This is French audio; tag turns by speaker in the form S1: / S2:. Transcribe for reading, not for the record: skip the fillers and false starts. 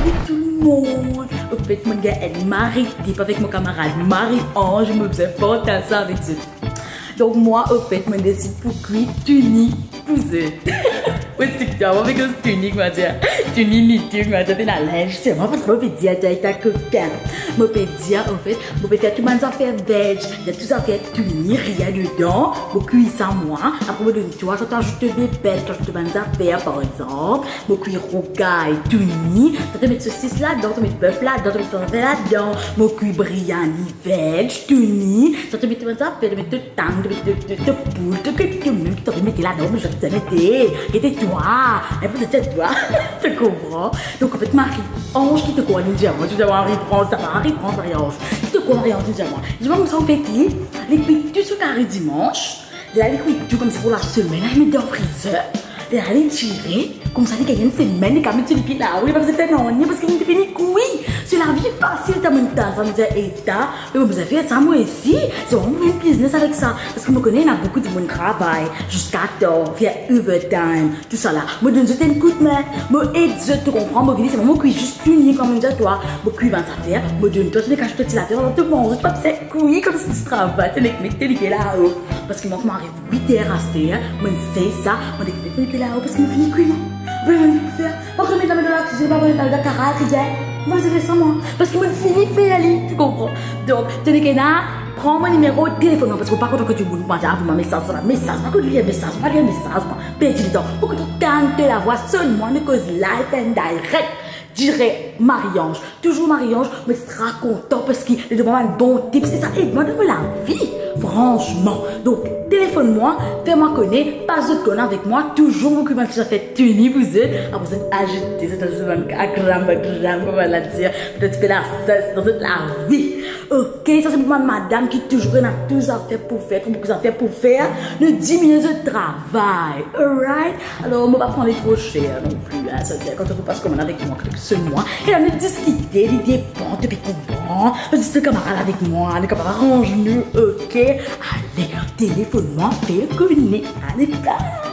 S1: avec tout le monde. Au fait, mon gars, elle m'arrête avec mon camarade Marie-Ange. Je me faisais porter à ça avec eux. Donc moi, au fait, je décide pour cuire tunique pour eux. Oui, c'est que tu as avec un tunique, ma dire. Tunique, tu m'as dit la linge. C'est moi parce que je peux dire avec ta copine. Je peux dire, au fait, je peux faire tout le monde faire veg. Il y a tout ça faire tunique, rien dedans. Je cuire ça moi. Après, tu vois, je t'ajoute des bêtes, je te mets affaires par exemple. Je cuire rocaille, tunique. Je te mets saucisse là-dedans, tu mets bœuf là-dedans, tu mets ton affaire là-dedans. Je cuire briani, veg, tunique. Je te mets tout ça, je te mets tout le temps. De poule, de quelque chose qui t'aurait mis là-dedans, mais je te mettais. Et toi, et peut-être toi, tu comprends? Donc en fait, Marie-Ange qui te croit, dis-moi, tu dois Marie-France, ça va, Marie-France, Marie-Ange. Qui te croit, Marie-Ange, dis-moi. Dis-moi comme ça, on fait qui? Les cuitus sur carré dimanche, là, les cuitus comme c'est pour la semaine, là, je mets dans le freezer. Et aller tirer, comme ça, il y a une semaine, et quand même, tu les pieds là, oui, parce que c'est non, parce qu'il y a une fini, oui, c'est la vie facile, t'as mon temps, ça me dit, état, mais vous avez fait ça, moi ici, c'est vraiment une business avec ça, parce que je me connais, il y a beaucoup de monde qui travaille, jusqu'à temps, faire overtime, tout ça là, moi, donne, je t'ai un coup de main, moi, aide, je te comprends, moi, c'est vraiment que juste uni, comme on dit, toi, moi, qui va s'affaire, moi, donne, toi, tu les caches, toi, tu la fais, on te mange, pas c'est oui, comme si tu travailles, tu les pieds là-haut, parce que moi, je m'arrive 8 heures à se faire, moi, c'est ça, moi, les là-haut parce qu'il me finit cuit, non? Oui, faire. On remet la main de la cuisine, pas remettre la carrière, moi, c'est ça, moi. Parce qu'il me finit fait aller, tu comprends? Donc, tenez que là, prends mon numéro de téléphone, parce que pas content que tu bouges, moi, j'ai un message, pas que tu lis un message, pas lire un message, moi. Perdu du temps. Pour que tu tentes la voix seulement, ne cause live and direct. Dirais Marie-Ange, toujours Marie-Ange, mais sera content parce qu'il est vraiment un bon type, c'est ça, aide-moi de la vie, franchement. Donc, téléphone-moi, fais-moi connaître, pas de conne avec moi, toujours beaucoup de choses à faire tenir, vous êtes, après vous êtes agité, c'est un gramme, comment la dire, peut-être faire la cesse dans la vie. Ok, ça c'est pour ma madame qui toujours a tout à faire pour faire, beaucoup à faire pour faire, ne 10 minutes de travail, alright? Alors, on ne va pas prendre les trop cher non plus, hein, ça veut dire quand on passe comme avec moi, seulement, et on a discuté, les dépenses, depuis comment, juste le camarade avec moi, le camarade arrange-nous, ok? Allez, téléphone-moi, fais le connaître, allez, bye!